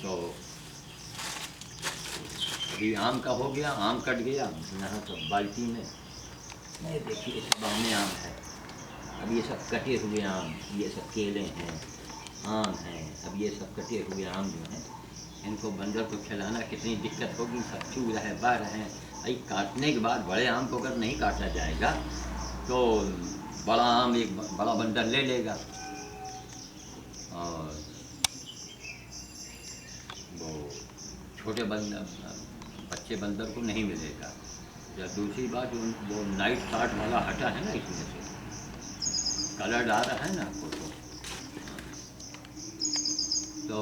तो अभी आम का हो गया, आम कट गया यहाँ तो बाल्टी में, नहीं देखिए सब आमे आम है। अब ये सब कटे हुए आम, ये सब केले हैं, आम हैं, अब ये सब कटे हुए आम जो हैं इनको बंदर को खिलाना कितनी दिक्कत होगी। सब चू रहे, बह रहे हैं। भाई काटने के बाद बड़े आम को अगर नहीं काटा जाएगा तो बड़ा आम एक बड़ा बंदर ले लेगा और वो छोटे बच्चे बंदर को नहीं मिलेगा। या दूसरी बात वो नाइट शॉट वाला हटा है ना, इसमें से कलर आ रहा है ना आपको, तो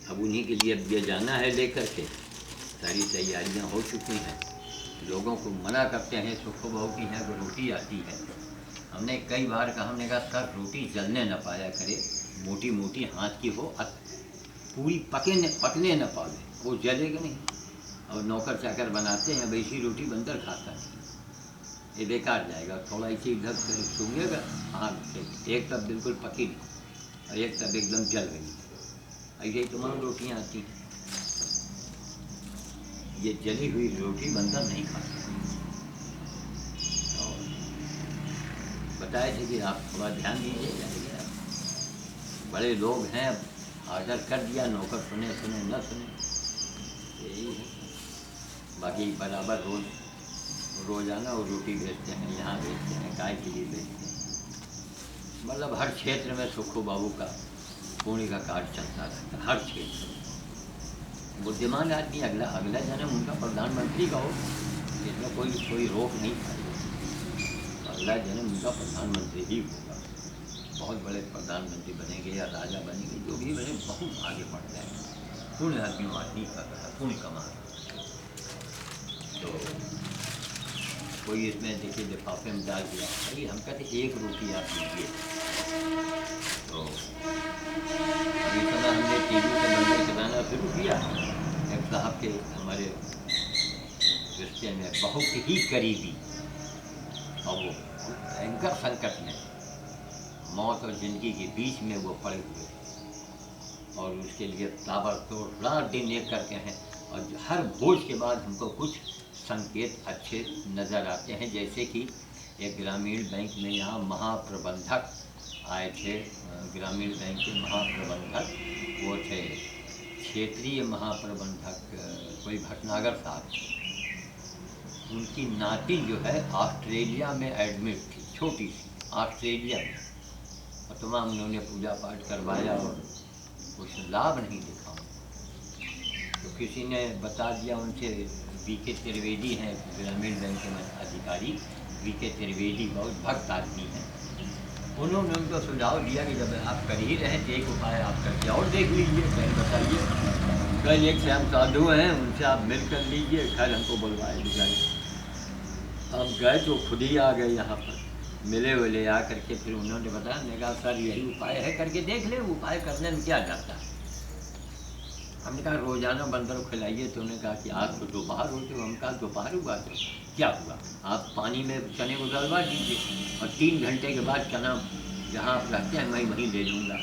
अब उन्हीं के लिए अब ये जाना है लेकर के। सारी तैयारियां हो चुकी हैं। लोगों को मना करते हैं, सुख बहू की हैं वो रोटी आती है। हमने कई बार कहा, हमने कहा सर रोटी जलने न पाया करे, मोटी मोटी हाथ की हो, पूरी पकने न पावे, वो जलेगा नहीं। और नौकर चाकर बनाते हैं, वैसी रोटी बंदर खाता नहीं, ये बेकार जाएगा। थोड़ा इसे इधर सूंघेगा, हाँ एक तब बिल्कुल पकी नहीं और एक तब एकदम जल गई। ऐसे ही तमाम रोटियाँ आती हैं, ये जली हुई रोटी बंदर नहीं खाता। और बताए थे कि आप थोड़ा ध्यान दीजिएगा, बड़े लोग हैं, ऑर्डर कर दिया, नौकर सुने सुने न सुने, यही है। बाकी बराबर रोज़ाना वो रोटी बेचते हैं, यहाँ बेचते हैं, गाय के लिए बेचते हैं। मतलब हर क्षेत्र में सुखू बाबू का पुण्य का कार्य चलता रहता है, हर क्षेत्र में। बुद्धिमान आदमी अगला जन्म उनका प्रधानमंत्री का हो, इसमें कोई रोक नहीं पाएगा। अगला जन्म उनका प्रधानमंत्री ही होगा, बहुत बड़े प्रधानमंत्री बनेंगे या राजा बनेंगे, जो भी बने बहुत आगे बढ़ जाएंगे। पुण्य आदमी का पुण्य कमा। तो कोई इसमें देखिए लिफाफे में डाल दिया, भाई हम कहते एक रोटी आप लीजिए। तो अभी समय हमने टीवी से बंदर खिलाना शुरू किया। एक साहब के हमारे रिश्ते में बहुत ही करीबी, और वो भयंकर संकट में, मौत और ज़िंदगी के बीच में वो पड़े हुए, और उसके लिए ताबड़तोड़ रात दिन एक करके हैं। और हर बोझ के बाद हमको कुछ संकेत अच्छे नज़र आते हैं, जैसे कि एक ग्रामीण बैंक में यहाँ महाप्रबंधक आए थे। ग्रामीण बैंक के महाप्रबंधक वो थे, क्षेत्रीय महाप्रबंधक कोई भटनागर साहब थे। उनकी नाती जो है ऑस्ट्रेलिया में एडमिट थी, छोटी सी, ऑस्ट्रेलिया में। और तमाम उन्होंने पूजा पाठ करवाया और कुछ लाभ नहीं दिखा। तो किसी ने बता दिया उनसे, वीके त्रिवेदी हैं ग्रामीण बैंक के अधिकारी, वीके त्रिवेदी बहुत भक्त आदमी हैं। उन्होंने उनको सुझाव दिया कि जब आप कर ही रहे थे एक उपाय आप करके और देख लीजिए, कहीं बताइए। कल एक श्याम साधु हैं, उनसे आप मिल कर लीजिए। खैर हमको बुलवाए बुझाए, हम गए तो खुद ही आ गए यहाँ पर, मिले विले आ करके। फिर उन्होंने बताया, मैंने कहा सर यही उपाय है, करके देख ले, उपाय करने में क्या जाता है। हमने कहा रोज़ाना बंदर को खिलाइए। तो उन्होंने कहा कि आज तो दोपहर होते हो। हम कहा दोपहर हुआ तो क्या हुआ, आप पानी में चने को गलवा दीजिए और 3 घंटे के बाद चना जहाँ आप रहते हैं मैं वहीं ले लूँगा।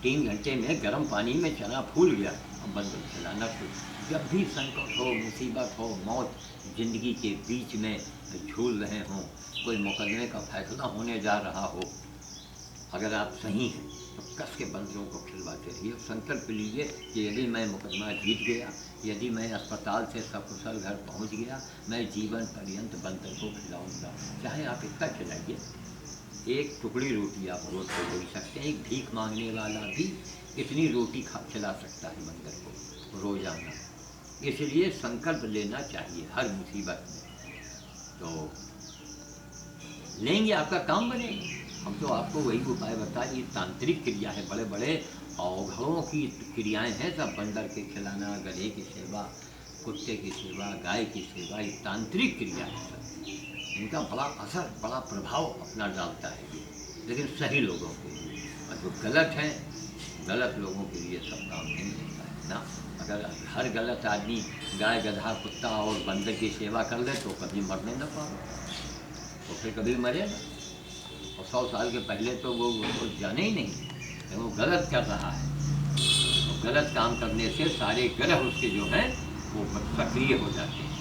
3 घंटे में गर्म पानी में चना फूल गया और बंदर को खिलाना शुरू। जब भी संकट हो, मुसीबत हो, मौत ज़िंदगी के बीच में झूल रहे हों, कोई मुकदमे का फैसला होने जा रहा हो, अगर आप सही हैं तो कस के बंदरों को खिलवाते रहिए। संकल्प लीजिए कि यदि मैं मुकदमा जीत गया, यदि मैं अस्पताल से सकुशल घर पहुंच गया, मैं जीवन पर्यंत बंदर को खिलाऊंगा। चाहे आप इतना खिलाइए, एक टुकड़ी रोटी आप रोज़ को दे सकते हैं। एक भीख मांगने वाला भी इतनी रोटी खिला सकता है बंदर को रोज़ाना। इसलिए संकल्प लेना चाहिए हर मुसीबत में, तो लेंगे आपका काम बनेगा। हम तो आपको वही उपाय बताए, ये तांत्रिक क्रिया है, बड़े बड़े अवघड़ों की क्रियाएं हैं सब। बंदर के खिलाना, गधे की सेवा, कुत्ते की सेवा, गाय की सेवा, ये तांत्रिक क्रिया है सब। इनका बड़ा असर, बड़ा प्रभाव अपना डालता है ये, लेकिन सही लोगों के लिए। और जो गलत हैं, गलत लोगों के लिए सब काम नहीं होता है ना। अगर हर गलत आदमी गाय, गधा, कुत्ता और बंदर की सेवा कर ले तो कभी मरने न पाए, तो फिर कभी मरे ना। और 100 साल के पहले तो वो जाने ही नहीं, वो गलत कर रहा है। गलत काम करने से सारे ग्रह उसके जो हैं वो सक्रिय हो जाते हैं।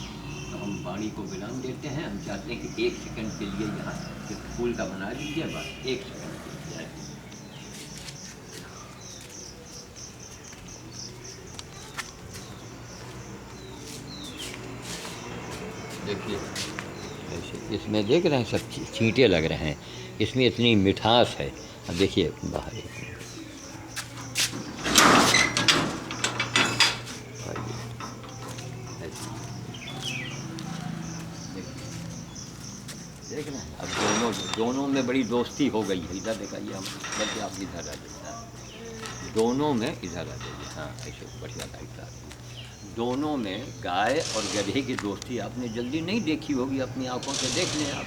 तो हम वाणी को विराम देते हैं। हम चाहते हैं कि 1 सेकंड के लिए यहाँ एक फूल का बना लीजिए, बस 1 सेकंड के लिए। देखिए ऐसे इसमें देख रहे हैं सब छींटे लग रहे हैं, इसमें इतनी मिठास है। अब देखिए बाहर देख रहे हैं। अब दोनों में बड़ी दोस्ती हो गई है। इधर दिखाइए, हम बल्कि आप इधर आ जाइए, दोनों में इधर आ जाइए। हाँ ऐसे बढ़िया लाइट। दोनों में गाय और गधे की दोस्ती आपने जल्दी नहीं देखी होगी, अपनी आंखों से देख लें आप।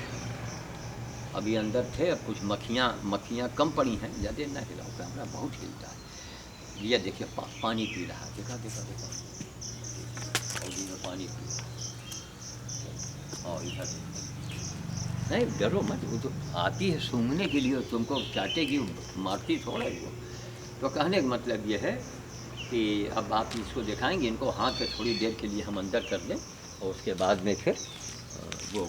अभी अंदर थे, अब कुछ मक्खियाँ कम पड़ी हैं, ज़्यादा ना हिलाओ, कैमरा बहुत हिलता है। ये देखिए पानी पी रहा है, देखा और में पानी पी रहा। और इधर नहीं, डरो मत, वो तो आती है सूंघने के लिए, तुमको चाटेगी, मारती थोड़ा है वो। तो कहने का मतलब ये है कि अब आप इसको दिखाएंगे, इनको हाथ पे थोड़ी देर के लिए हम अंदर कर दें और उसके बाद में फिर वो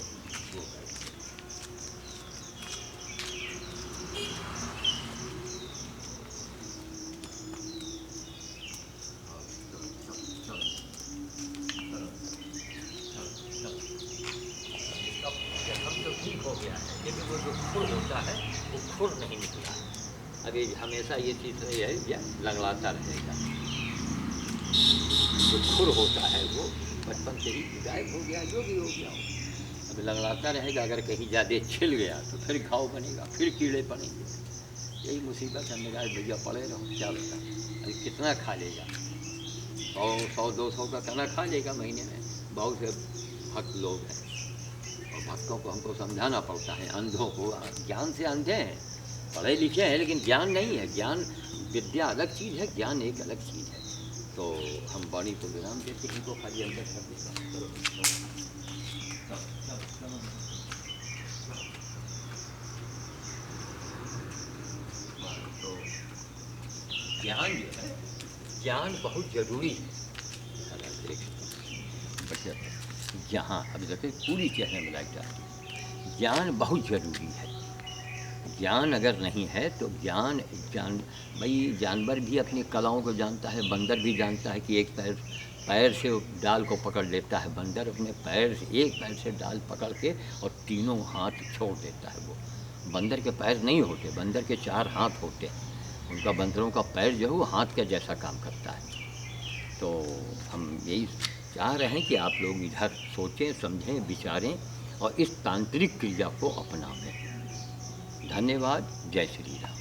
तो ठीक हो गया है, लेकिन वो जो खुर होता है वो खुर नहीं निकला। अभी हमेशा ये चीज़ है, लंगड़ाता रहेगा। जो खुर होता है वो बचपन से ही गायब हो गया, जो भी हो गया हो, अब लंगड़ाता रहेगा। अगर कहीं ज़्यादा छिल गया तो फिर घाव बनेगा, फिर कीड़े पड़ेंगे। यही मुसीबत है। मेरा भैया पड़े रहो, क्या बता, अभी कितना खा लेगा, 100-200 का खाना खा लेगा महीने में। बहुत से भक्त लोग हैं और भक्तों को हमको समझाना पड़ता है। अंधों को, ज्ञान से अंधे हैं, पढ़े लिखे हैं लेकिन ज्ञान नहीं है। ज्ञान विद्या अलग चीज़ है, ज्ञान एक अलग चीज़ है। तो हम वाणी को विराम देते हैं, इनको खाली अंदर कर देगा। तो ज्ञान जो है, ज्ञान बहुत ज़रूरी है। यहाँ अभी देखिए पूरी चेहरे में लाइट आती है। ज्ञान बहुत ज़रूरी है। ज्ञान अगर नहीं है तो भाई जानवर भी अपनी कलाओं को जानता है, बंदर भी जानता है कि एक पैर से डाल को पकड़ लेता है। बंदर अपने एक पैर से डाल पकड़ के और तीनों हाथ छोड़ देता है। वो बंदर के पैर नहीं होते, बंदर के 4 हाथ होते हैं। उनका बंदरों का पैर जो है वो हाथ का जैसा काम करता है। तो हम यही चाह रहे हैं कि आप लोग इधर सोचें, समझें, विचारें और इस तांत्रिक क्रिया को अपनाएं। धन्यवाद। जय श्री राम।